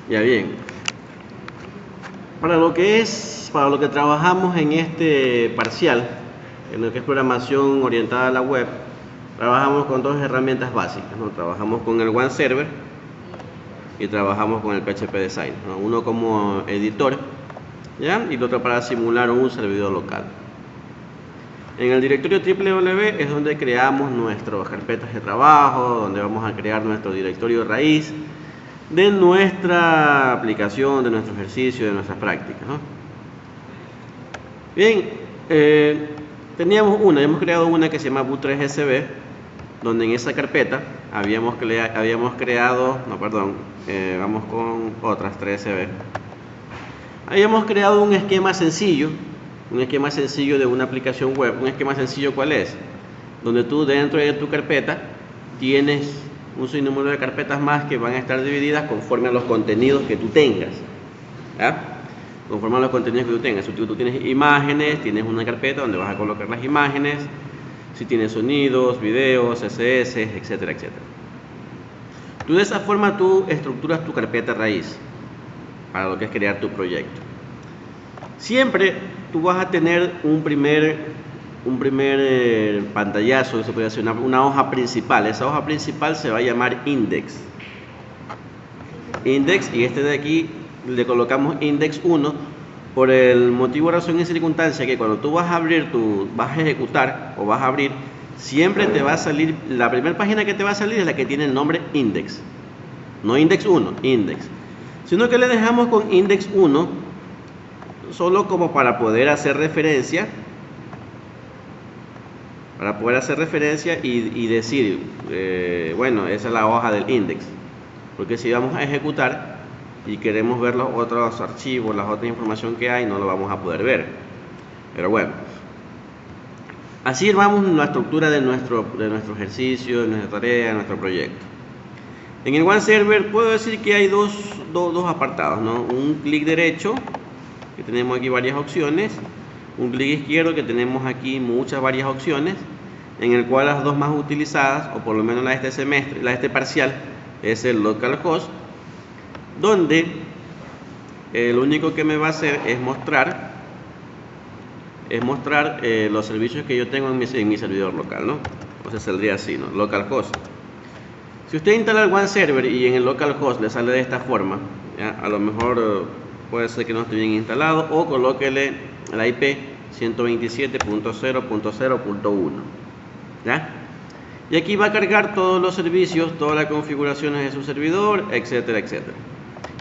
Ya bien. Para lo que trabajamos en este parcial, en lo que es programación orientada a la web, trabajamos con dos herramientas básicas, ¿no? Trabajamos con el One Server y trabajamos con el PHP Design, ¿no? Uno como editor, ¿ya? Y el otro para simular un servidor local. En el directorio www es donde creamos nuestras carpetas de trabajo, donde vamos a crear nuestro directorio raíz de nuestra aplicación, de nuestro ejercicio, de nuestras prácticas, ¿no? Bien, hemos creado una que se llama boot3sb, donde en esa carpeta vamos con otras 3sb. Habíamos creado un esquema sencillo de una aplicación web. Un esquema sencillo, ¿cuál es? Donde tú dentro de tu carpeta tienes un sinnúmero de carpetas más que van a estar divididas conforme a los contenidos que tú tengas, ¿ya? Conforme a los contenidos que tú tengas. Si tú tienes imágenes, tienes una carpeta donde vas a colocar las imágenes. Si tienes sonidos, videos, CSS, etcétera, etcétera. De esa forma tú estructuras tu carpeta raíz para lo que es crear tu proyecto. Siempre tú vas a tener un primer pantallazo, se puede hacer una hoja principal. Esa hoja principal se va a llamar index. Y este de aquí le colocamos index 1 por el motivo, razón y circunstancia que cuando tú vas a ejecutar o vas a abrir, siempre te va a salir, la primera página que te va a salir es la que tiene el nombre index. No index 1, index. Sino que le dejamos con index 1 solo como para poder hacer referencia. Y decir, bueno, esa es la hoja del index. Porque si vamos a ejecutar y queremos ver los otros archivos, las otras información que hay, no lo vamos a poder ver. Pero bueno, así vamos la estructura de nuestro ejercicio, de nuestra tarea, de nuestro proyecto. En el One Server puedo decir que hay dos apartados, ¿no? Un clic derecho, que tenemos aquí varias opciones. Un clic izquierdo, que tenemos aquí varias opciones, en el cual las dos más utilizadas, o por lo menos la de este semestre, la de este parcial, es el localhost, donde lo único que me va a hacer es mostrar los servicios que yo tengo en mi servidor local, ¿no? Entonces saldría así, ¿no? Localhost. Si usted instala el One Server y en el localhost le sale de esta forma, ¿ya? A lo mejor puede ser que no esté bien instalado, o colóquele la IP 127.0.0.1, ¿ya? Y aquí va a cargar todos los servicios, todas las configuraciones de su servidor, etcétera, etcétera.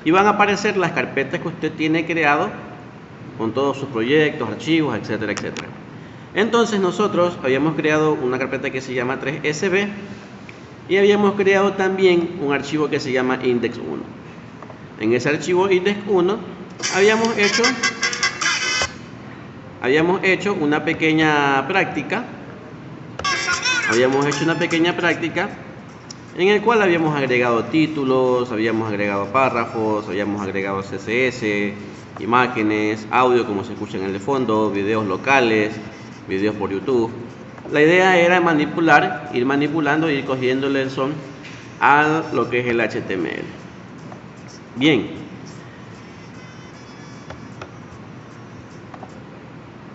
Y van a aparecer las carpetas que usted tiene creado con todos sus proyectos, archivos, etcétera, etcétera. Entonces nosotros habíamos creado una carpeta que se llama 3sb y habíamos creado también un archivo que se llama index 1. En ese archivo index 1 habíamos hecho una pequeña práctica. En el cual habíamos agregado títulos, habíamos agregado párrafos, habíamos agregado CSS, imágenes, audio como se escucha en el de fondo, videos locales, videos por YouTube. La idea era ir manipulando y ir cogiéndole el son a lo que es el HTML. Bien.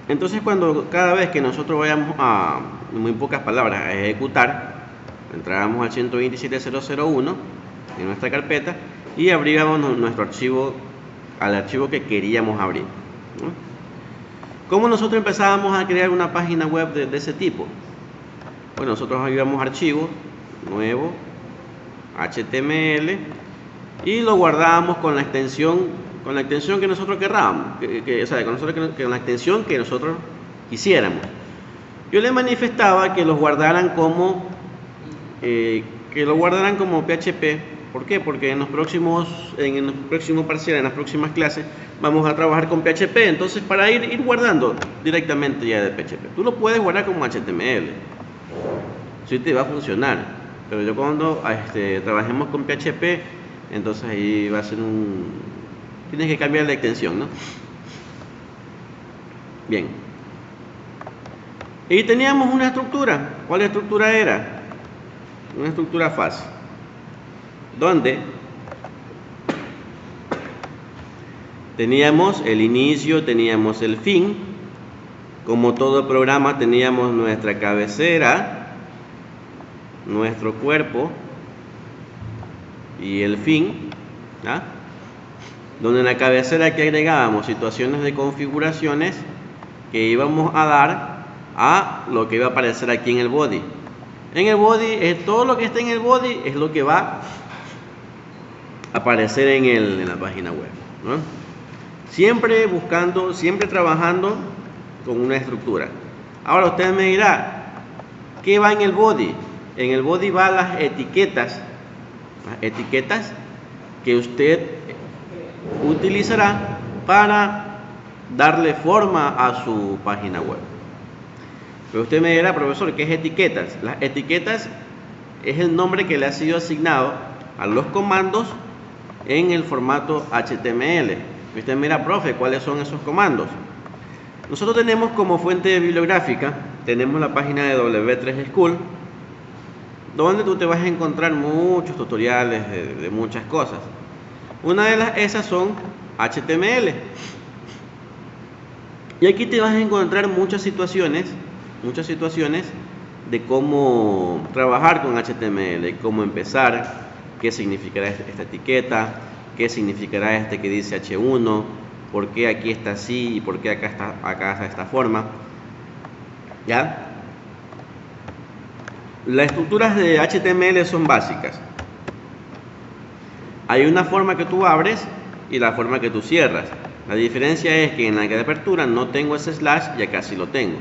Entonces cada vez que nosotros vayamos a, en muy pocas palabras, a ejecutar, entrábamos al 127.0.0.1 en nuestra carpeta y abríamos nuestro archivo, al archivo que queríamos abrir, ¿no? ¿Cómo nosotros empezábamos a crear una página web de ese tipo? Bueno, nosotros íbamos a archivo, nuevo, HTML, y lo guardábamos con la extensión que nosotros querramos, con la extensión que nosotros quisiéramos. Yo les manifestaba que los guardaran como PHP. ¿Por qué? Porque en los próximos parciales, en las próximas clases, vamos a trabajar con PHP. Entonces, para ir guardando directamente ya de PHP, tú lo puedes guardar como HTML, sí te va a funcionar. Pero yo cuando trabajemos con PHP, entonces ahí va a ser tienes que cambiar la extensión, ¿no? Bien. Y teníamos una estructura. ¿Cuál estructura era? Una estructura fácil, donde Teníamos el inicio, teníamos el fin. Como todo programa teníamos nuestra cabecera, nuestro cuerpo y el fin, ¿ah? Donde en la cabecera que agregábamos situaciones de configuraciones que íbamos a dar a lo que iba a aparecer aquí en el body. En el body, todo lo que está en el body es lo que va a aparecer en la página web, ¿no? Siempre buscando, siempre trabajando con una estructura. Ahora usted me dirá, ¿qué va en el body? En el body va las etiquetas que usted utilizará para darle forma a su página web. Pero usted me dirá, profesor, ¿qué es etiquetas? Las etiquetas es el nombre que le ha sido asignado a los comandos en el formato HTML. Y usted mira, profe, ¿cuáles son esos comandos? Nosotros tenemos como fuente bibliográfica, tenemos la página de W3 School, donde tú te vas a encontrar muchos tutoriales de muchas cosas. Una de esas son HTML. Y aquí te vas a encontrar muchas situaciones de cómo trabajar con HTML, cómo empezar, qué significará esta etiqueta, qué significará este que dice H1, por qué aquí está así y por qué acá está de esta forma. ¿Ya? Las estructuras de HTML son básicas. Hay una forma que tú abres y la forma que tú cierras. La diferencia es que en la de apertura no tengo ese slash y acá sí lo tengo.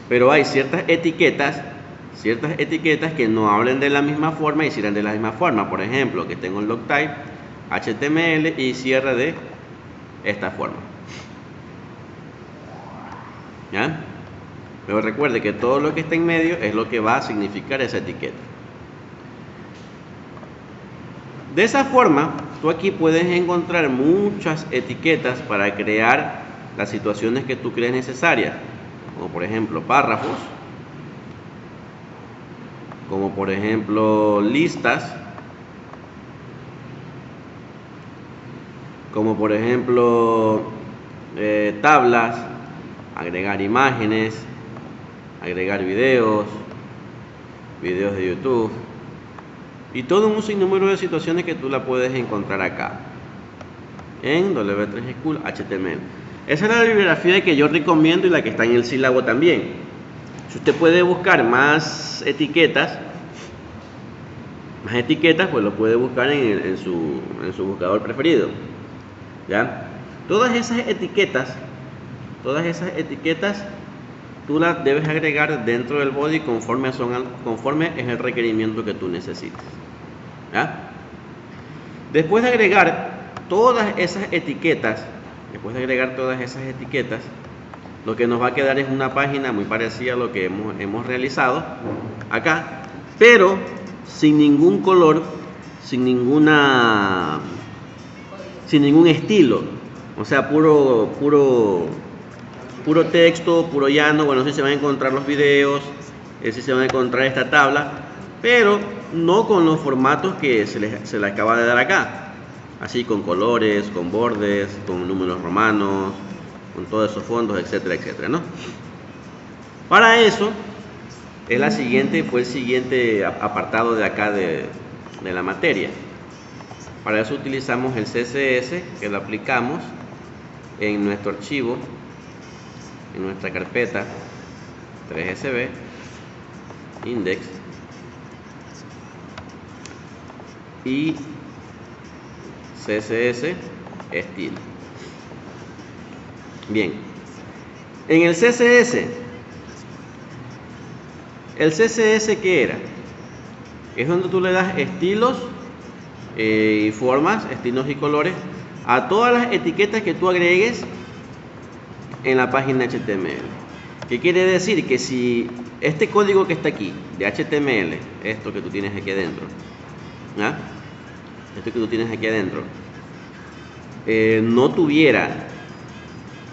Pero hay ciertas etiquetas que no hablen de la misma forma y cierran de la misma forma. Por ejemplo, que tengo el log type HTML y cierra de esta forma. ¿Ya? Pero recuerde que todo lo que está en medio es lo que va a significar esa etiqueta. De esa forma, tú aquí puedes encontrar muchas etiquetas para crear las situaciones que tú crees necesarias, como por ejemplo párrafos, como por ejemplo listas, como por ejemplo tablas, agregar imágenes, agregar videos de YouTube y todo un sinnúmero de situaciones que tú la puedes encontrar acá en W3 School HTML. Esa es la bibliografía que yo recomiendo y la que está en el sílabo también. Si usted puede buscar más etiquetas, pues lo puede buscar en su buscador preferido. ¿Ya? Todas esas etiquetas tú las debes agregar dentro del body conforme es el requerimiento que tú necesites. ¿Ya? Después de agregar todas esas etiquetas, lo que nos va a quedar es una página muy parecida a lo que hemos realizado acá, pero sin ningún color, sin ningún estilo, o sea, puro texto, puro llano. Bueno, sí se van a encontrar los videos, sí se van a encontrar esta tabla, pero no con los formatos que se le acaba de dar acá, así con colores, con bordes, con números romanos, con todos esos fondos, etcétera, etcétera, ¿no? Para eso fue el siguiente apartado de acá de la materia. Para eso utilizamos el CSS, que lo aplicamos en nuestro archivo, en nuestra carpeta 3sb index y CSS estilo. Bien, en el CSS ¿qué era? Es donde tú le das estilos y formas, estilos y colores a todas las etiquetas que tú agregues en la página HTML. ¿Qué quiere decir? Que si este código que está aquí de HTML, esto que tú tienes aquí adentro, ¿ah? Esto que tú tienes aquí adentro, no tuviera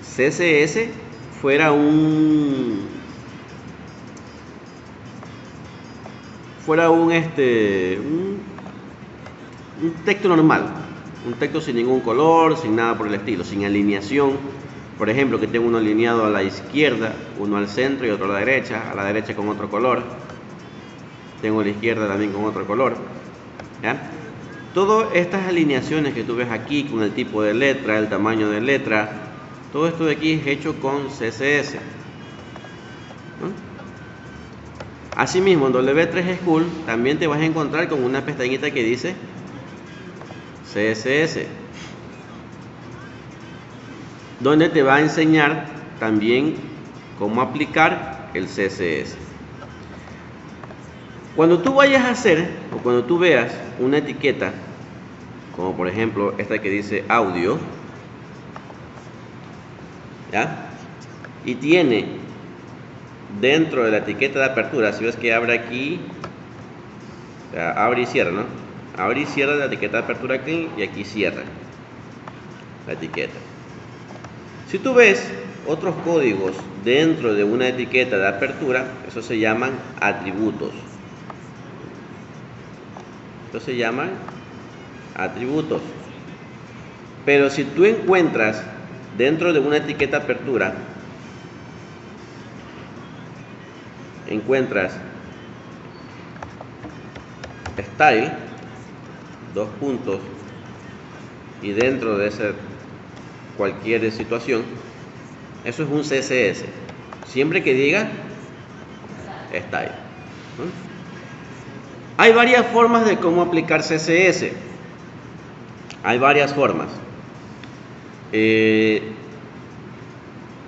CSS, fuera un texto normal, Un texto sin ningún color, sin nada por el estilo, sin alineación. Por ejemplo, que tengo uno alineado a la izquierda, uno al centro y otro a la derecha con otro color. Tengo a la izquierda también con otro color. ¿Ya? Todas estas alineaciones que tú ves aquí, con el tipo de letra, el tamaño de letra, todo esto de aquí es hecho con CSS. ¿No? Asimismo, en W3 School también te vas a encontrar con una pestañita que dice CSS, donde te va a enseñar también cómo aplicar el CSS. Cuando tú vayas a hacer, o cuando tú veas una etiqueta, como por ejemplo esta que dice audio, ¿ya? Y tiene dentro de la etiqueta de apertura, si ves que abre aquí, o sea, abre y cierra, ¿no? Abre y cierra la etiqueta de apertura aquí y aquí cierra la etiqueta. Si tú ves otros códigos dentro de una etiqueta de apertura, eso se llaman atributos. Esto se llaman atributos. Pero si tú encuentras dentro de una etiqueta de apertura, encuentras style, dos puntos, y dentro de esa cualquier situación, eso es un CSS, siempre que diga style. ¿No? Hay varias formas de cómo aplicar CSS. Hay varias formas.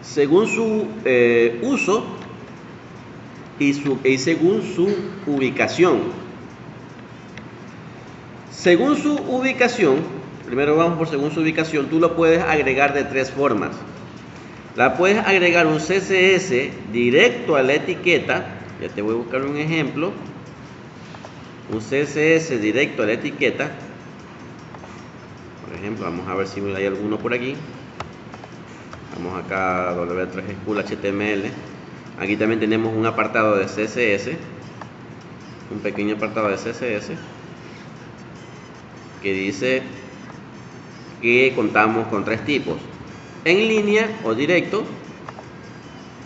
Según su uso y según su ubicación. Según su ubicación, primero vamos por según su ubicación, tú lo puedes agregar de tres formas. La puedes agregar un CSS directo a la etiqueta. Ya te voy a buscar un ejemplo. Un CSS directo a la etiqueta. Por ejemplo, vamos a ver si hay alguno por aquí. Vamos acá a W3 School HTML. Aquí también tenemos un apartado de CSS. Un pequeño apartado de CSS que dice que contamos con tres tipos: en línea o directo,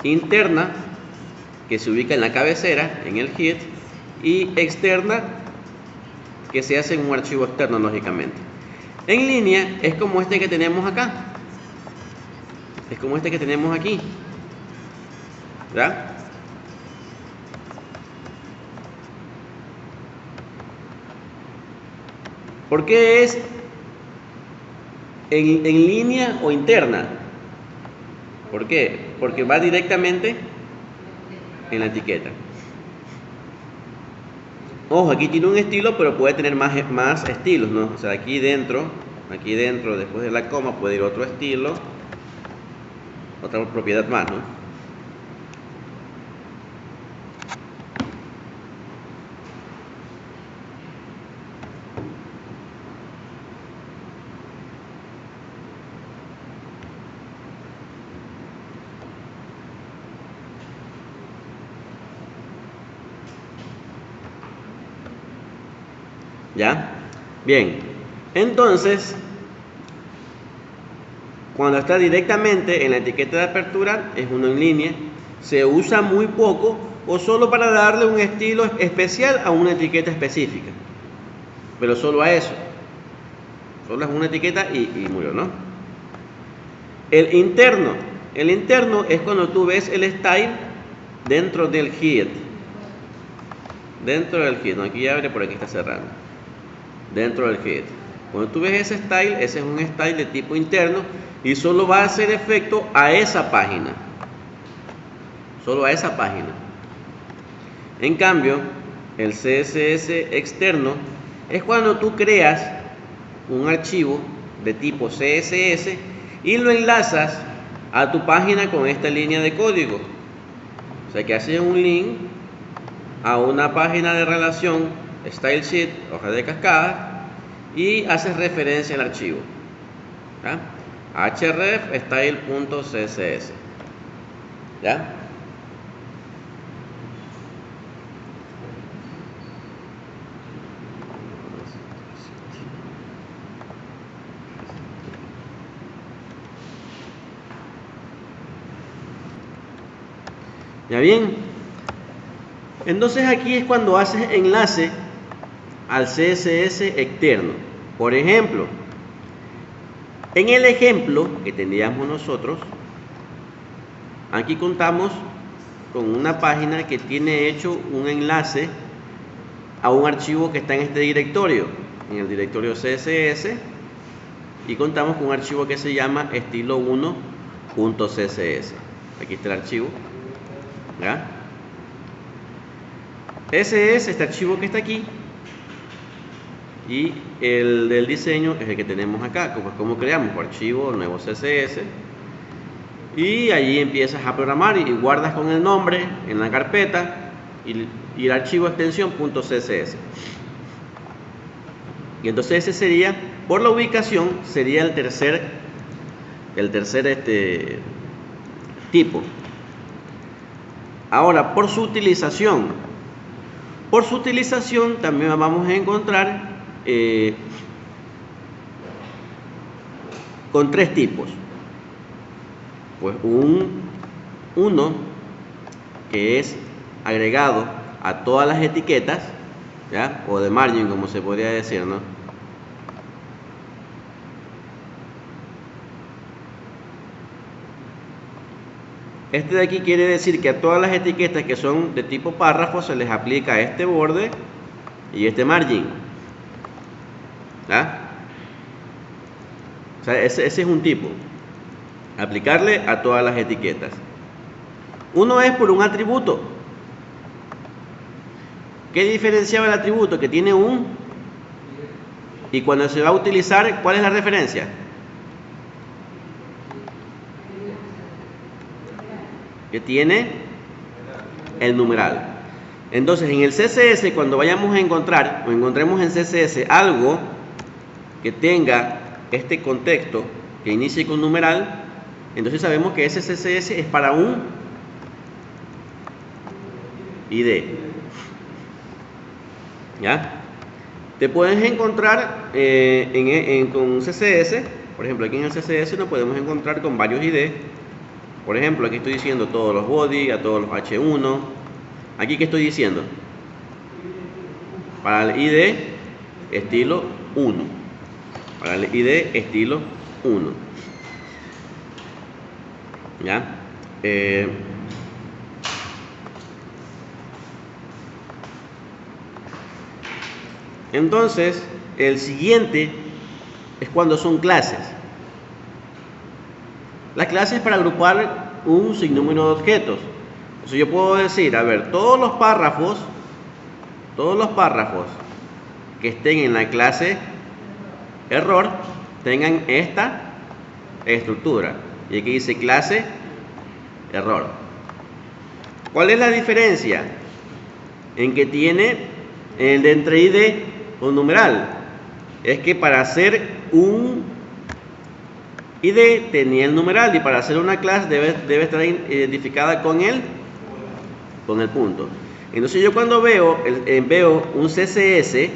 interna, que se ubica en la cabecera, en el head, y externa, que se hace en un archivo externo, lógicamente. En línea es como este que tenemos acá, es como este que tenemos aquí, ¿verdad? ¿Por qué es en línea o interna? ¿Por qué? Porque va directamente en la etiqueta. Ojo, aquí tiene un estilo, pero puede tener más estilos, ¿no? O sea, aquí dentro, después de la coma, puede ir otro estilo, otra propiedad más, ¿no? ¿Ya? Bien, entonces, cuando está directamente en la etiqueta de apertura, es uno en línea, se usa muy poco o solo para darle un estilo especial a una etiqueta específica, pero solo a eso, solo es una etiqueta y murió, ¿no? El interno es cuando tú ves el style dentro del head, ¿no? Aquí abre, por aquí está cerrando. Dentro del head. Cuando tú ves ese style, ese es un style de tipo interno y solo va a hacer efecto a esa página. Solo a esa página. En cambio, el CSS externo es cuando tú creas un archivo de tipo CSS y lo enlazas a tu página con esta línea de código. O sea que haces un link a una página de relación Style Sheet, hoja de cascada, y haces referencia al archivo, ¿ya? href style.css, ¿ya? ¿Ya bien? Entonces aquí es cuando haces enlace al CSS externo. Por ejemplo, en el ejemplo que teníamos nosotros, aquí contamos con una página que tiene hecho un enlace a un archivo que está en este directorio, en el directorio CSS, y contamos con un archivo que se llama estilo1.css. Aquí está el archivo, ¿ya? Ese es este archivo que está aquí, y el del diseño es el que tenemos acá, como creamos archivo nuevo CSS, y allí empiezas a programar y guardas con el nombre en la carpeta y el archivo extensión .css. Y entonces ese sería, por la ubicación, sería el tercer tipo. Ahora, por su utilización también vamos a encontrar con tres tipos. Pues uno que es agregado a todas las etiquetas, ¿ya? O de margin, como se podría decir, ¿no? Este de aquí quiere decir que a todas las etiquetas que son de tipo párrafo se les aplica este borde y este margin, ¿ya? O sea, ese es un tipo, aplicarle a todas las etiquetas. Uno es por un atributo. ¿Qué diferenciaba el atributo? Que tiene un, y cuando se va a utilizar, ¿cuál es la referencia? Que tiene el numeral. Entonces, en el CSS, cuando vayamos a encontrar o encontremos en CSS algo que tenga este contexto que inicie con numeral, entonces sabemos que ese CSS es para un ID. ¿Ya? Te puedes encontrar con CSS, por ejemplo, aquí en el CSS nos podemos encontrar con varios ID. Por ejemplo, aquí estoy diciendo todos los body, a todos los H1. Aquí, ¿qué estoy diciendo? Para el ID estilo 1. Para el ID estilo 1. ¿Ya? Entonces, el siguiente es cuando son clases. Las clases para agrupar un sinnúmero de objetos. Entonces yo puedo decir, a ver, todos los párrafos que estén en la clase error tengan esta estructura. Y aquí dice clase error. ¿Cuál es la diferencia? En que tiene el de entre ID un numeral. Es que para hacer un ID tenía el numeral, y para hacer una clase debe estar identificada con el punto. Entonces yo cuando veo un CSS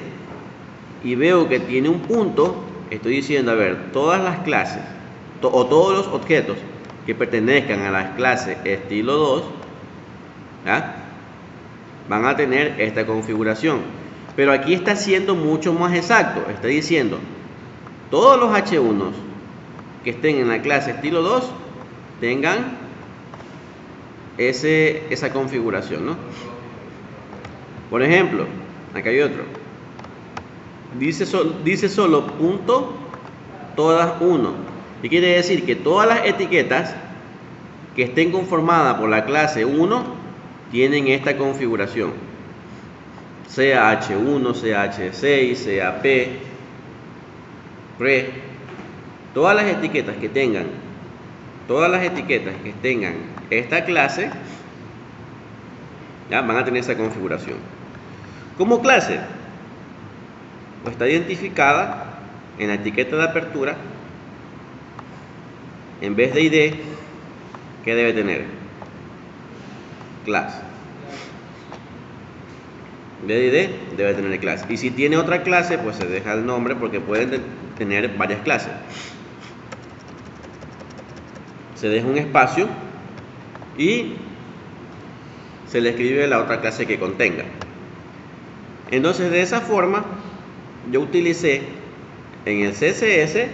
y veo que tiene un punto, estoy diciendo, a ver, todas las clases o todos los objetos que pertenezcan a las clases estilo 2, ¿ya? Van a tener esta configuración. Pero aquí está siendo mucho más exacto. Está diciendo, todos los H1 que estén en la clase estilo 2 tengan esa configuración, ¿no? Por ejemplo, acá hay otro. Dice solo punto todas 1. Y quiere decir que todas las etiquetas que estén conformadas por la clase 1 tienen esta configuración. Sea H1, sea H6, sea P, Pre. Todas las etiquetas que tengan esta clase, ya van a tener esa configuración. Como clase, pues está identificada en la etiqueta de apertura. En vez de ID, ¿qué debe tener? Clase. En vez de ID, debe tener clase. Y si tiene otra clase, pues se deja el nombre, porque pueden tener varias clases. Se deja un espacio y se le escribe la otra clase que contenga. Entonces, de esa forma, yo utilicé en el CSS,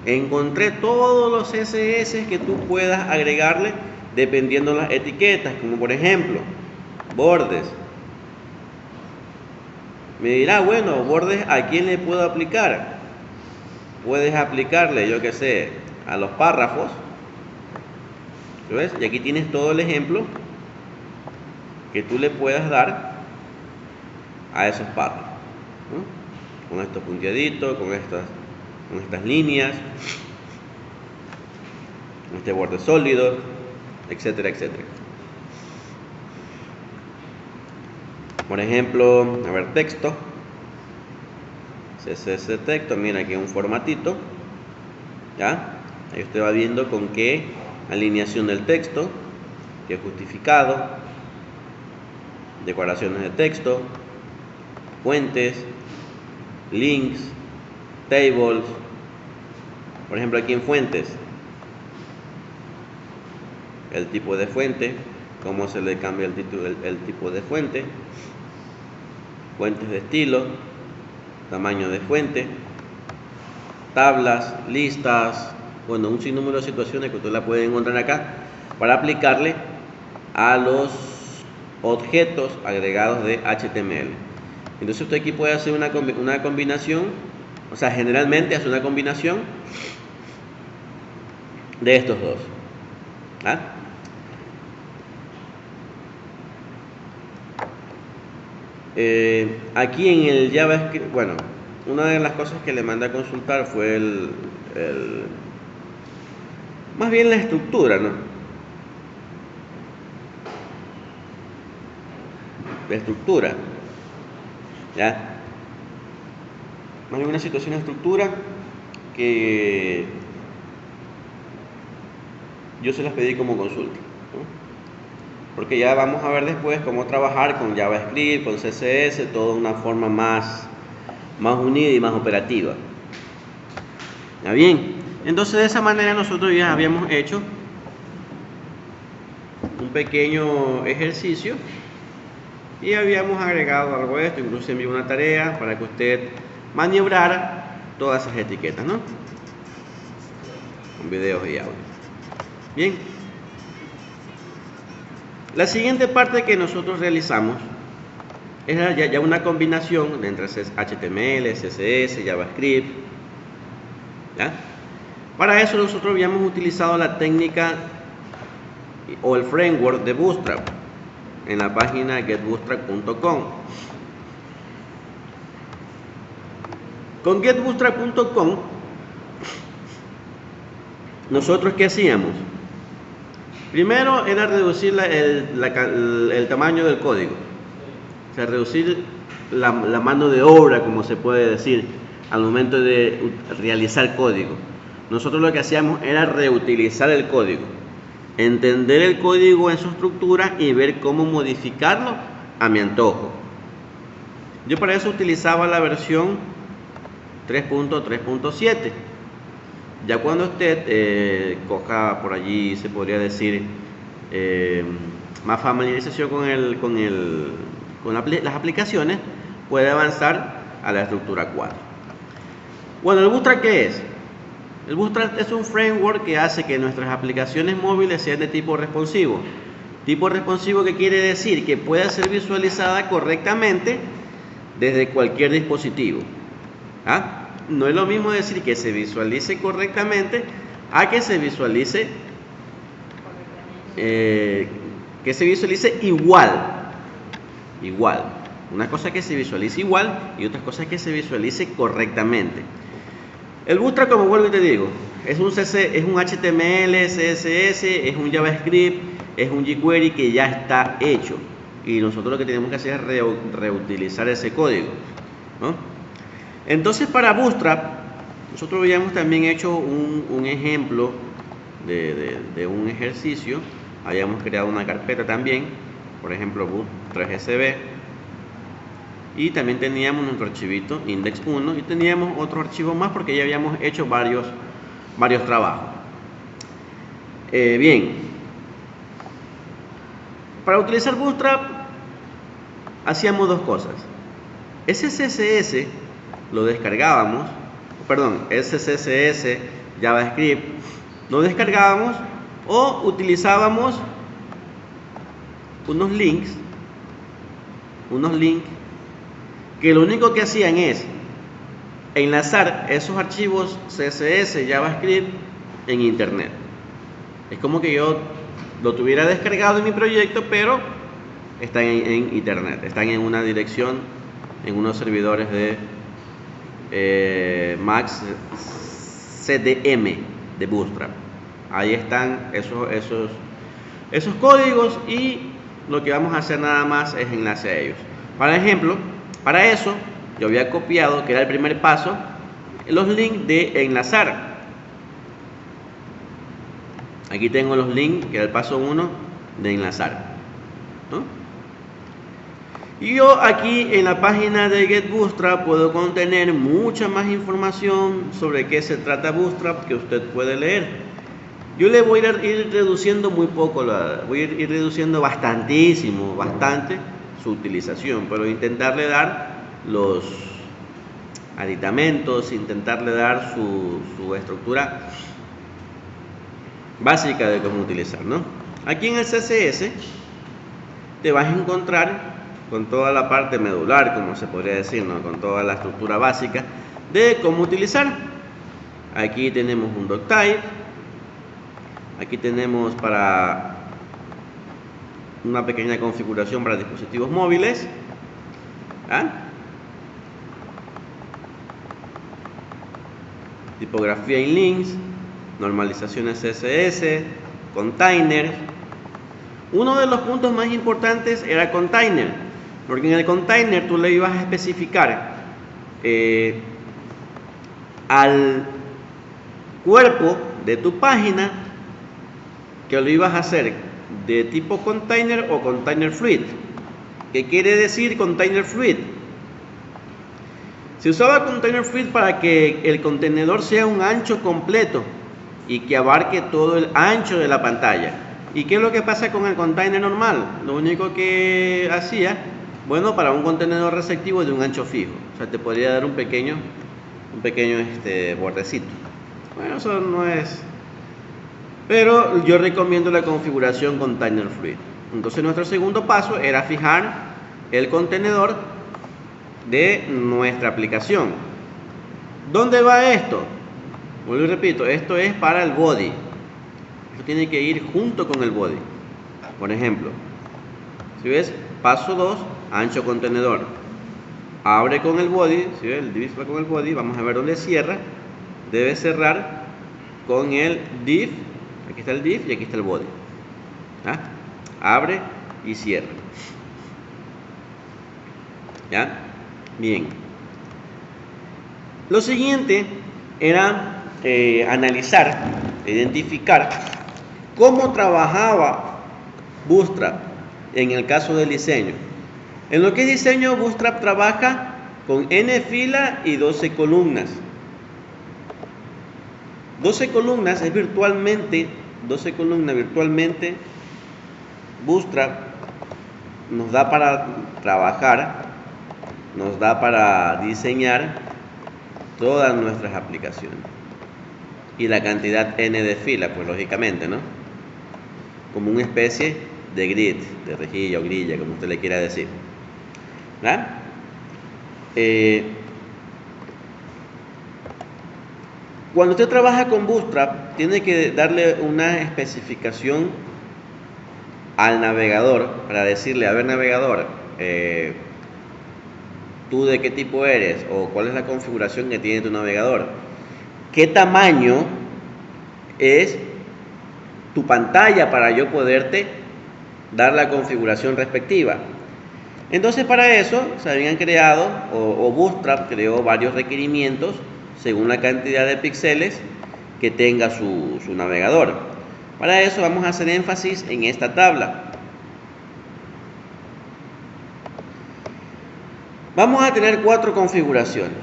encontré todos los CSS que tú puedas agregarle dependiendo de las etiquetas, como por ejemplo, bordes. Me dirá, bueno, bordes, ¿a quién le puedo aplicar? Puedes aplicarle, yo que sé, a los párrafos. ¿Ves? Y aquí tienes todo el ejemplo que tú le puedas dar a esos párrafos, ¿no? Con estos punteaditos, con estas líneas, con este borde sólido, etcétera, etcétera. Por ejemplo, a ver, texto, CSS texto, mira aquí un formatito, ¿ya? Ahí usted va viendo con qué alineación del texto, qué justificado, decoraciones de texto, fuentes, links, tables. Por ejemplo, aquí en fuentes, el tipo de fuente, cómo se le cambia el tipo de fuente, fuentes de estilo, tamaño de fuente, tablas, listas, bueno, un sinnúmero de situaciones que usted la puede encontrar acá para aplicarle a los objetos agregados de HTML. Entonces usted aquí puede hacer una combinación, o sea, generalmente hace una combinación de estos dos. ¿Ah? Aquí en el JavaScript, bueno, una de las cosas que le mandé a consultar fue más bien la estructura, ¿no? La estructura, ¿ya? Más bien una situación de estructura que yo se las pedí como consulta, ¿no? Porque ya vamos a ver después cómo trabajar con JavaScript, con CSS, todo de una forma más unida y más operativa. ¿Ya bien? Entonces de esa manera nosotros ya habíamos hecho un pequeño ejercicio y habíamos agregado algo de esto, incluso envié una tarea para que usted maniobrara todas esas etiquetas, ¿no? Con videos y audio. Bien. La siguiente parte que nosotros realizamos es ya una combinación entre HTML, CSS, JavaScript, ¿ya? Para eso nosotros habíamos utilizado la técnica o el framework de Bootstrap en la página getbootstrap.com. Con getbootstrap.com nosotros ¿qué hacíamos? Primero era reducir el tamaño del código, o sea, reducir la mano de obra, como se puede decir, al momento de realizar código. Nosotros lo que hacíamos era reutilizar el código, entender el código en su estructura y ver cómo modificarlo a mi antojo. Yo para eso utilizaba la versión 3.3.7. Ya cuando usted coja por allí, se podría decir, más familiarización con las aplicaciones, puede avanzar a la estructura 4. Bueno, ¿el Bootstrap qué es? El Bootstrap es un framework que hace que nuestras aplicaciones móviles sean de tipo responsivo. Tipo responsivo, ¿qué quiere decir? Que pueda ser visualizada correctamente desde cualquier dispositivo. ¿Ah? No es lo mismo decir que se visualice correctamente a que se visualice igual. Una cosa es que se visualice igual y otra cosa es que se visualice correctamente. El Bootstrap, como vuelvo y te digo, es un HTML, CSS, es un JavaScript, es un jQuery que ya está hecho. Y nosotros lo que tenemos que hacer es reutilizar ese código, ¿no? Entonces para Bootstrap, nosotros habíamos también hecho un ejemplo de un ejercicio. Habíamos creado una carpeta también, por ejemplo Boot3sb, y también teníamos nuestro archivito index1 y teníamos otro archivo más porque ya habíamos hecho varios trabajos. Bien, Para utilizar Bootstrap hacíamos dos cosas. Ese CSS lo descargábamos, ese CSS JavaScript lo descargábamos o utilizábamos unos links que lo único que hacían es enlazar esos archivos CSS JavaScript en internet. Es como que yo lo tuviera descargado en mi proyecto, pero están en internet, están en una dirección, en unos servidores de Max CDM de Bootstrap. Ahí están esos códigos y lo que vamos a hacer nada más es enlace a ellos. Por ejemplo, para eso yo había copiado, que era el primer paso, los links de enlazar. Aquí tengo los links, que era el paso 1 de enlazar, ¿no? Y yo aquí en la página de Get Bootstrap puedo contener mucha más información sobre qué se trata Bootstrap que usted puede leer. Yo le voy a ir reduciendo muy poco, voy a ir reduciendo bastante su utilización, pero intentarle dar los aditamentos, intentarle dar su estructura básica de cómo utilizar, ¿no? Aquí en el CSS te vas a encontrar con toda la parte medular, como se podría decir, ¿no? Con toda la estructura básica de cómo utilizar. Aquí tenemos un doctype, aquí tenemos para una pequeña configuración para dispositivos móviles, tipografía en links, normalizaciones CSS, containers. Uno de los puntos más importantes era container, porque en el container tú le ibas a especificar al cuerpo de tu página que lo ibas a hacer de tipo container o container fluid. ¿Qué quiere decir container fluid? Se usaba container fluid para que el contenedor sea un ancho completo y que abarque todo el ancho de la pantalla. ¿Y qué es lo que pasa con el container normal? Lo único que hacía, bueno, para un contenedor receptivo de un ancho fijo, o sea, te podría dar un pequeño bordecito. Bueno, eso no es, pero yo recomiendo la configuración container fluid. Entonces nuestro segundo paso era fijar el contenedor de nuestra aplicación. ¿Dónde va esto? Vuelvo y repito, esto es para el body. Esto tiene que ir junto con el body. Por ejemplo, si ves, paso 2, ancho contenedor. Abre con el body, si ves, el div va con el body, vamos a ver dónde cierra. Debe cerrar con el div. Aquí está el div y aquí está el body. Abre y cierra. ¿Ya? Bien. Lo siguiente era analizar, identificar cómo trabajaba Bootstrap en el caso del diseño. En lo que es diseño, Bootstrap trabaja con n fila y 12 columnas. 12 columnas es virtualmente, Bootstrap nos da para trabajar, nos da para diseñar todas nuestras aplicaciones. Y la cantidad n de fila, pues lógicamente, ¿no? Como una especie de grid, de rejilla o grilla, como usted le quiera decir. ¿Verdad? Cuando usted trabaja con Bootstrap, tiene que darle una especificación al navegador para decirle, a ver, navegador, tú de qué tipo eres o cuál es la configuración que tiene tu navegador, qué tamaño es tu pantalla para yo poderte dar la configuración respectiva. Entonces, para eso se habían creado, o Bootstrap creó varios requerimientos según la cantidad de píxeles que tenga su navegador. Para eso vamos a hacer énfasis en esta tabla. Vamos a tener 4 configuraciones.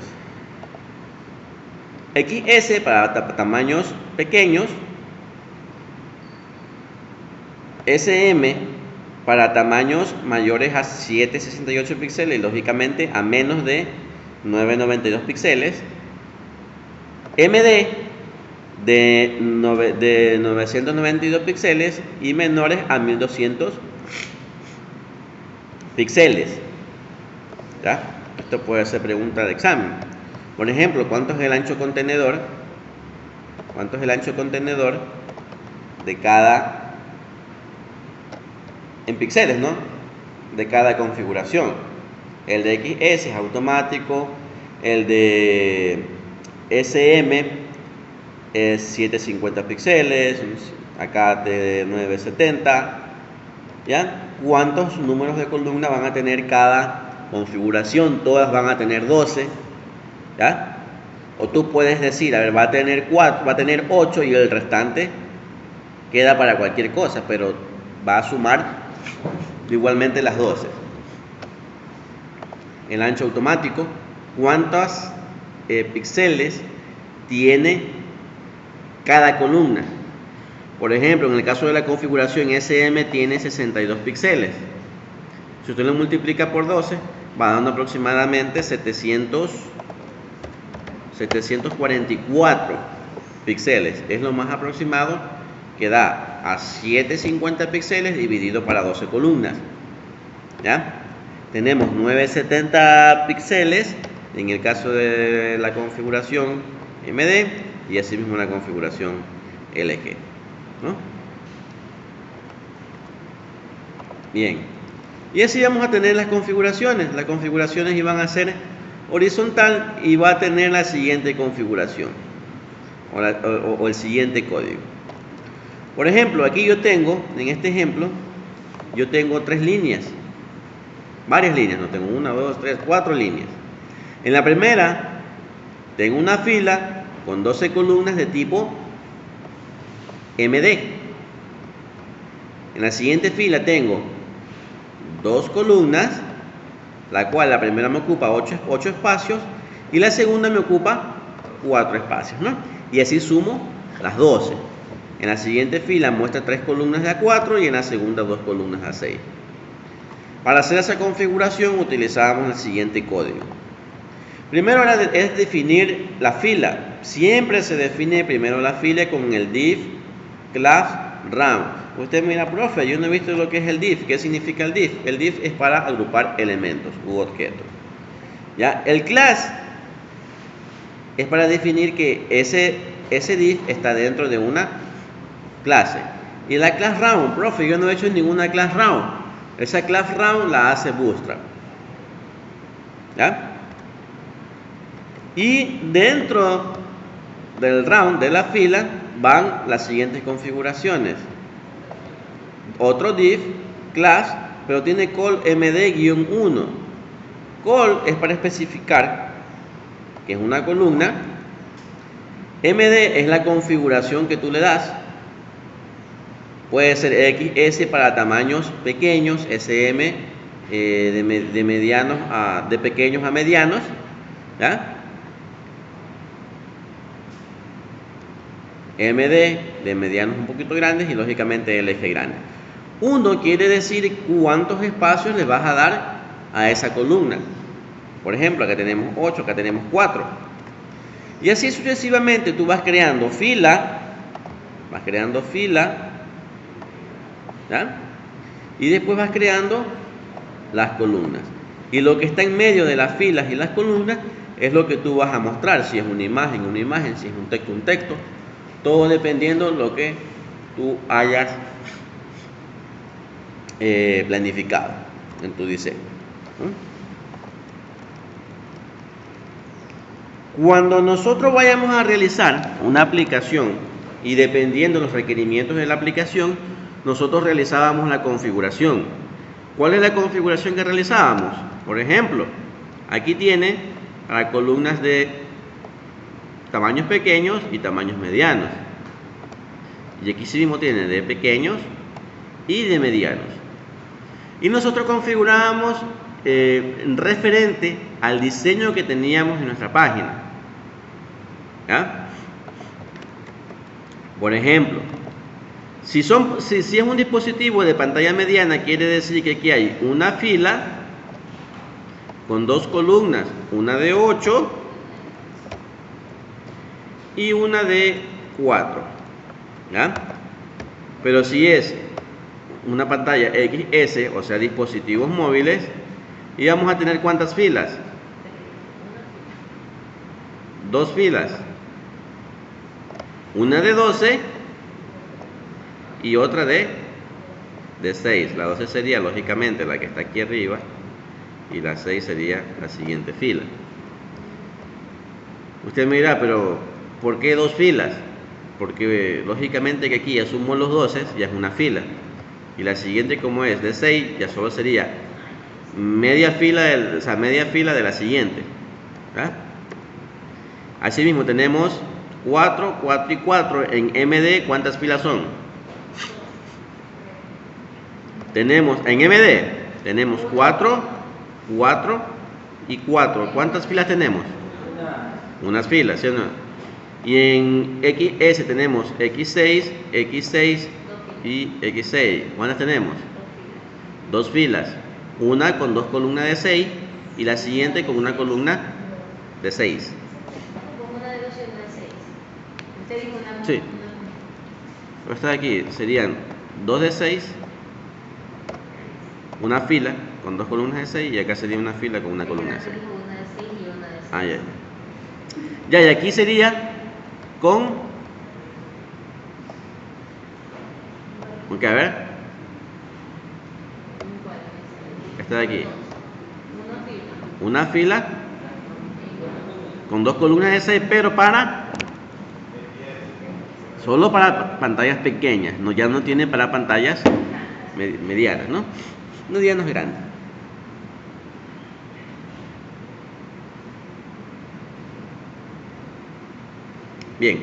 XS para tamaños pequeños, SM para tamaños mayores a 768 píxeles y lógicamente a menos de 992 píxeles. MD de 992 píxeles y menores a 1200 píxeles. ¿Ya? Esto puede ser pregunta de examen. Por ejemplo, ¿cuánto es el ancho contenedor? ¿Cuánto es el ancho contenedor de cada, en píxeles, ¿no? De cada configuración? El de XS es automático, el de SM es 750 píxeles, acá de 970. ¿Ya? ¿Cuántos números de columna van a tener cada configuración? Todas van a tener 12. ¿Ya? O tú puedes decir, a ver, va a tener 4, va a tener 8 y el restante queda para cualquier cosa, pero va a sumar igualmente las 12. El ancho automático, ¿cuántos píxeles tiene cada columna? Por ejemplo, en el caso de la configuración SM tiene 62 píxeles. Si usted lo multiplica por 12, va dando aproximadamente 744 píxeles. Es lo más aproximado que da a 750 píxeles dividido para 12 columnas. ¿Ya? Tenemos 970 píxeles en el caso de la configuración MD y asimismo la configuración LG, ¿no? Bien, y así vamos a tener las configuraciones. Las configuraciones iban a ser horizontal y va a tener la siguiente configuración o el siguiente código. Por ejemplo, aquí yo tengo, en este ejemplo, yo tengo 3 líneas, varias líneas, no tengo 1, 2, 3, 4 líneas. En la primera tengo una fila con 12 columnas de tipo MD. En la siguiente fila tengo 2 columnas, la cual la primera me ocupa 8 espacios y la segunda me ocupa 4 espacios, ¿no? Y así sumo las 12. En la siguiente fila muestra 3 columnas de A4 y en la segunda 2 columnas de A6. Para hacer esa configuración utilizábamos el siguiente código. Primero es definir la fila. Siempre se define primero la fila con el div class round. Usted mira, profe, yo no he visto lo que es el div. ¿Qué significa el div? El div es para agrupar elementos u objetos. ¿Ya? El class es para definir que ese div está dentro de una clase. Y la class round, profe, yo no he hecho ninguna class round. Esa class round la hace Bootstrap. ¿Ya? Y dentro del round de la fila van las siguientes configuraciones. Otro div class, pero tiene call md-1. Call es para especificar que es una columna. MD es la configuración que tú le das. Puede ser XS para tamaños pequeños, SM de pequeños a medianos, ¿ya? MD de medianos un poquito grandes y lógicamente LG grande. 1 quiere decir cuántos espacios le vas a dar a esa columna. Por ejemplo, acá tenemos 8, acá tenemos 4. Y así sucesivamente tú vas creando fila, ¿ya? Y después vas creando las columnas. Y lo que está en medio de las filas y las columnas es lo que tú vas a mostrar. Si es una imagen, si es un texto. Todo dependiendo de lo que tú hayas planificado en tu diseño. Cuando nosotros vayamos a realizar una aplicación y dependiendo de los requerimientos de la aplicación, nosotros realizábamos la configuración. ¿Cuál es la configuración que realizábamos? Por ejemplo, aquí tiene para columnas de tamaños pequeños y tamaños medianos. Y aquí sí mismo tiene de pequeños y de medianos. Y nosotros configurábamos referente al diseño que teníamos en nuestra página. ¿Ya? Por ejemplo, Si es un dispositivo de pantalla mediana, quiere decir que aquí hay una fila con dos columnas, una de 8 y una de 4, ¿ya? Pero si es una pantalla XS, o sea, dispositivos móviles, y vamos a tener ¿cuántas filas? 2 filas, una de 12 y otra de 6. La 12 sería lógicamente la que está aquí arriba y la 6 sería la siguiente fila. Usted me dirá, pero ¿por qué 2 filas? Porque lógicamente que aquí ya sumo los 12, ya es una fila, y la siguiente, como es de 6, ya solo sería media fila de la siguiente, ¿verdad? Asimismo tenemos 4, 4 y 4 en MD. ¿Cuántas filas son? Tenemos en MD, tenemos 4, 4 y 4. ¿Cuántas filas tenemos? Unas filas, ¿sí o no? Y en XS tenemos X6, X6 y X6. ¿Cuántas tenemos? 2 filas. Una con 2 columnas de 6 y la siguiente con una columna de 6. Como una de 2 y una de 6. Usted dijo una. Sí. Esta de aquí serían 2 de 6, una fila con 2 columnas de 6, y acá sería una fila con una columna de 6. Una de 6 y una de 6. Ah, ya. Ya, y aquí sería con... Ok, a ver. Esta de aquí. Una fila con 2 columnas de 6, pero solo para pantallas pequeñas, no, ya no tiene para pantallas medianas, ¿no? Medianas grandes. Bien.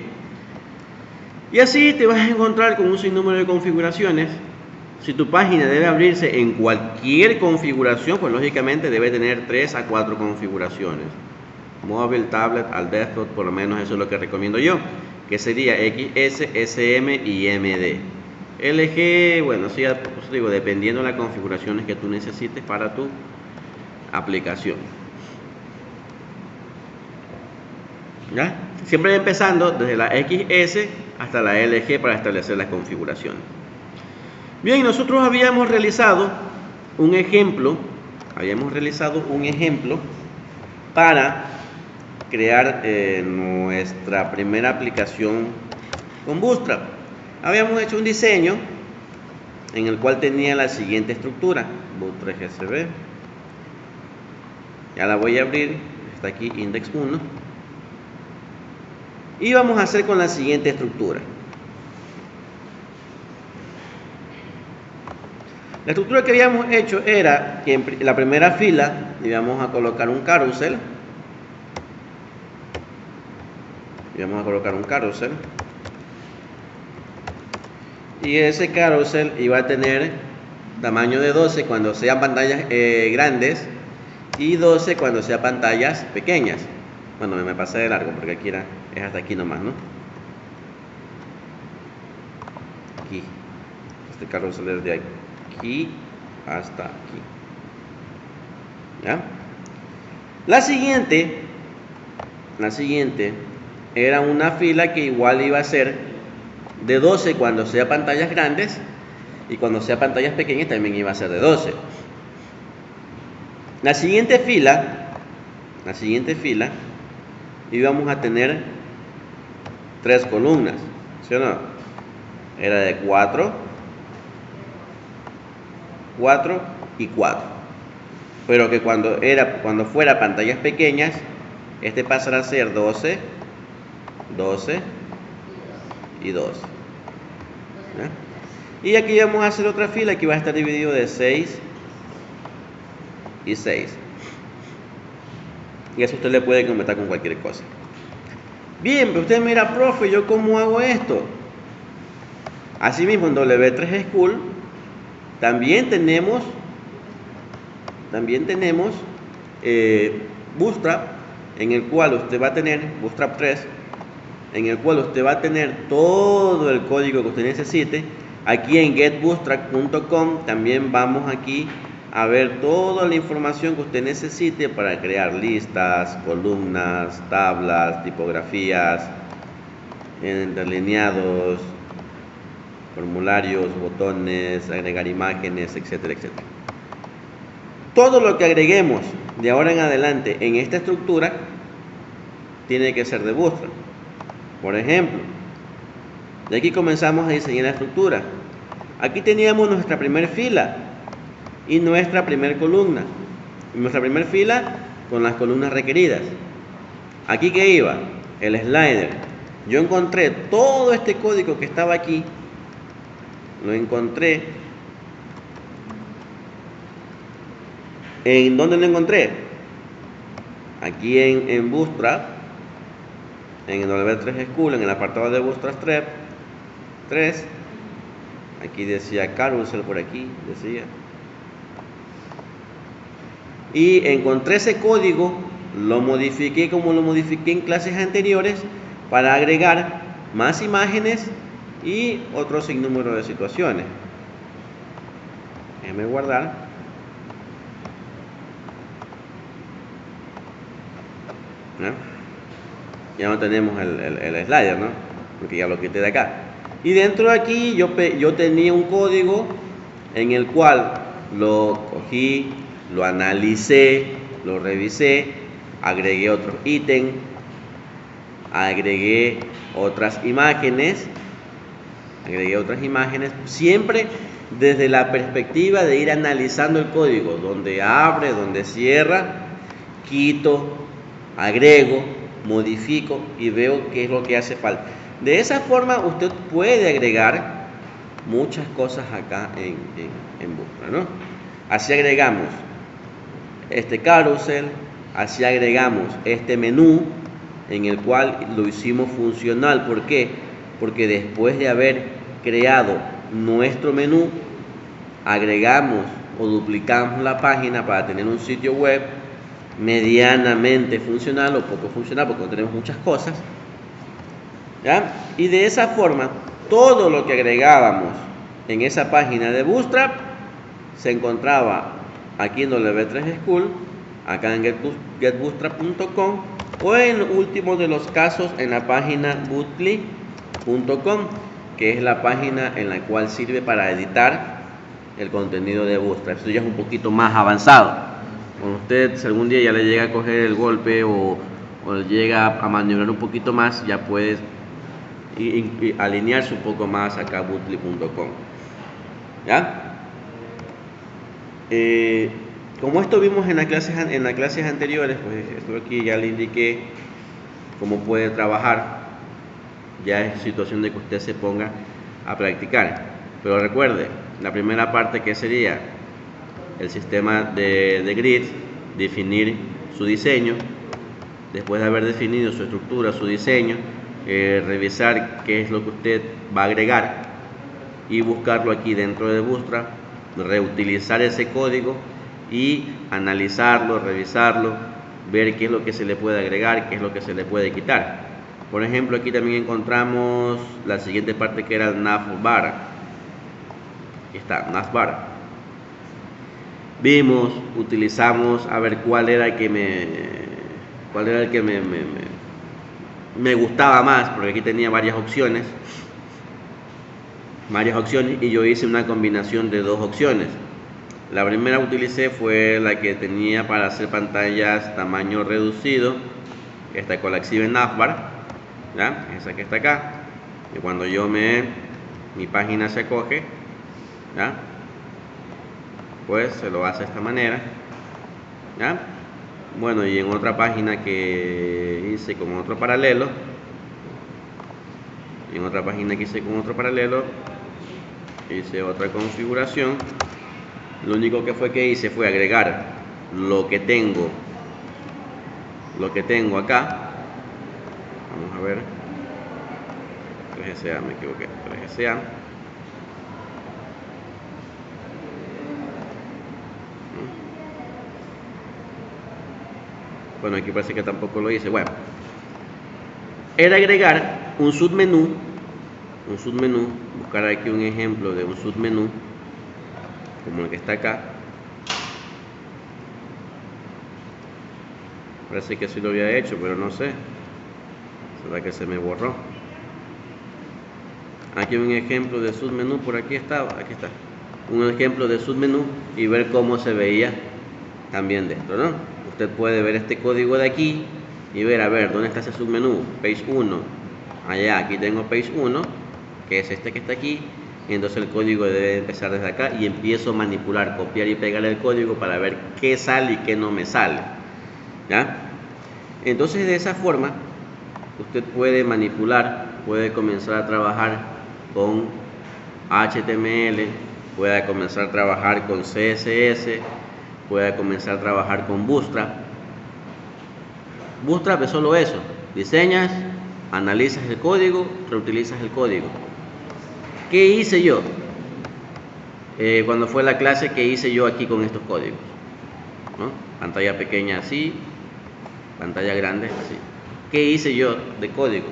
Y así te vas a encontrar con un sinnúmero de configuraciones. Si tu página debe abrirse en cualquier configuración, pues lógicamente debe tener 3 a 4 configuraciones. Móvil, tablet, al desktop, por lo menos eso es lo que recomiendo yo, que sería XS, SM y MD. LG, bueno, sí, pues digo, dependiendo de las configuraciones que tú necesites para tu aplicación. ¿Ya? Siempre empezando desde la XS hasta la LG para establecer las configuraciones. Bien, nosotros habíamos realizado un ejemplo para crear nuestra primera aplicación con Bootstrap. Habíamos hecho un diseño en el cual tenía la siguiente estructura: Bootstrap GSB. Ya la voy a abrir, está aquí index 1. Y vamos a hacer con la siguiente estructura. La estructura que habíamos hecho era que en la primera fila íbamos a colocar un carrusel. Y ese carrusel iba a tener tamaño de 12 cuando sean pantallas grandes y 12 cuando sean pantallas pequeñas. Bueno, me pasé de largo porque aquí es hasta aquí nomás, ¿no? Aquí. Este carrusel es de aquí hasta aquí. ¿Ya? La siguiente era una fila que igual iba a ser de 12 cuando sea pantallas grandes, y cuando sea pantallas pequeñas también iba a ser de 12. La siguiente fila íbamos a tener 3 columnas, ¿sí o no? Era de 4, 4 y 4. Pero que cuando fuera pantallas pequeñas, este pasará a ser 12, 12 y 12. ¿Ya? Y aquí vamos a hacer otra fila que va a estar dividido de 6 y 6. Y eso usted le puede completar con cualquier cosa. Bien, pero usted mira, profe, ¿yo cómo hago esto? Asimismo, en W3 School también tenemos Bootstrap, en el cual usted va a tener Bootstrap 3, en el cual usted va a tener todo el código que usted necesite Aquí en getbootstrap.com también vamos aquí a ver toda la información que usted necesite para crear listas, columnas, tablas, tipografías, interlineados, formularios, botones, agregar imágenes, etcétera, etcétera. Todo lo que agreguemos de ahora en adelante en esta estructura tiene que ser de Bootstrap. Por ejemplo, de aquí comenzamos a diseñar la estructura. Aquí teníamos nuestra primera fila y nuestra primera columna. Nuestra primera fila con las columnas requeridas. Aquí que iba el slider. Yo encontré todo este código que estaba aquí. Lo encontré. ¿En dónde lo encontré? Aquí en Bootstrap, en el W3 School, en el apartado de Bootstrap 3. Aquí decía carousel, por aquí decía. Y encontré ese código, lo modifiqué como lo modifiqué en clases anteriores para agregar más imágenes y otro sinnúmero de situaciones. Déjeme guardar. ¿No? Ya no tenemos el slider, ¿no? Porque ya lo quité de acá. Y dentro de aquí yo tenía un código en el cual lo cogí, lo analicé, lo revisé, agregué otro ítem, agregué otras imágenes, siempre desde la perspectiva de ir analizando el código, donde abre, donde cierra, quito, agrego, modifico y veo qué es lo que hace falta. De esa forma usted puede agregar muchas cosas acá en Bootstrap, ¿no? Así agregamos este carousel, así agregamos este menú en el cual lo hicimos funcional. ¿Por qué? Porque después de haber creado nuestro menú, agregamos o duplicamos la página para tener un sitio web medianamente funcional o poco funcional, porque no tenemos muchas cosas, ¿ya? Y de esa forma todo lo que agregábamos en esa página de Bootstrap se encontraba aquí en W3 School, acá en getbootstrap.com o en último de los casos en la página bootly.com, que es la página en la cual sirve para editar el contenido de Bootstrap. Esto ya es un poquito más avanzado. Cuando usted, si algún día ya le llega a coger el golpe o llega a maniobrar un poquito más, ya puedes alinearse un poco más acá a bootly.com. ¿Ya? Como esto vimos en las clases anteriores, pues esto aquí ya le indiqué cómo puede trabajar. Ya es situación de que usted se ponga a practicar. Pero recuerde, la primera parte que sería el sistema de grids, definir su diseño. Después de haber definido su estructura, su diseño, revisar qué es lo que usted va a agregar y buscarlo aquí dentro de Bootstrap, reutilizar ese código y analizarlo, revisarlo, ver qué es lo que se le puede agregar, qué es lo que se le puede quitar. Por ejemplo, aquí también encontramos la siguiente parte que era el navbar. Aquí está, navbar. Vimos, utilizamos a ver cuál era el que me gustaba más, porque aquí tenía varias opciones y yo hice una combinación de dos opciones. La primera que utilicé fue la que tenía para hacer pantallas tamaño reducido, esta con la Exhibe Navbar, ¿ya? Esa que está acá, y cuando mi página se coge, ¿ya? Pues se lo hace de esta manera, ¿ya? Bueno, y en otra página que hice con otro paralelo, hice otra configuración. Lo único que hice fue agregar lo que tengo acá. Vamos a ver, 3GCA, me equivoqué, 3GCA. Bueno, aquí parece que tampoco lo hice. Bueno, era agregar un submenú un submenú, buscar aquí un ejemplo de un submenú como el que está acá. Parece que sí lo había hecho, pero no sé. ¿Será que se me borró? Aquí un ejemplo de submenú, por aquí estaba, aquí está. Un ejemplo de submenú y ver cómo se veía también de esto, ¿no? Usted puede ver este código de aquí y ver, a ver, ¿dónde está ese submenú? Page 1. Allá, aquí tengo Page 1, que es este que está aquí. Y entonces el código debe empezar desde acá y empiezo a manipular, copiar y pegar el código para ver qué sale y qué no me sale. ¿Ya? Entonces de esa forma usted puede manipular, puede comenzar a trabajar con HTML, puede comenzar a trabajar con CSS, puede comenzar a trabajar con Bootstrap. Bootstrap es solo eso: diseñas, analizas el código, reutilizas el código. ¿Qué hice yo? Cuando fue la clase, ¿qué hice yo aquí con estos códigos? ¿No? Pantalla pequeña así, pantalla grande así. ¿Qué hice yo de código?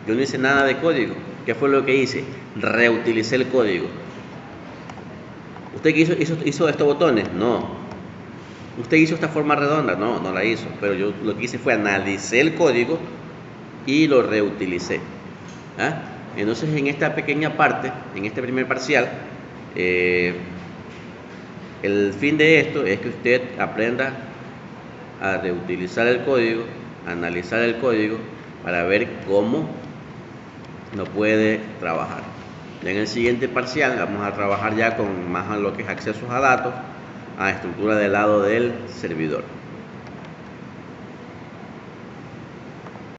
Yo no hice nada de código. ¿Qué fue lo que hice? Reutilicé el código. ¿Usted hizo estos botones? No. ¿Usted hizo esta forma redonda? No, no la hizo. Pero yo lo que hice fue analicé el código y lo reutilicé. ¿Ah? Entonces, en esta pequeña parte, en este primer parcial, el fin de esto es que usted aprenda a reutilizar el código, a analizar el código para ver cómo lo puede trabajar. Ya en el siguiente parcial vamos a trabajar ya con más a lo que es accesos a datos, a estructura del lado del servidor.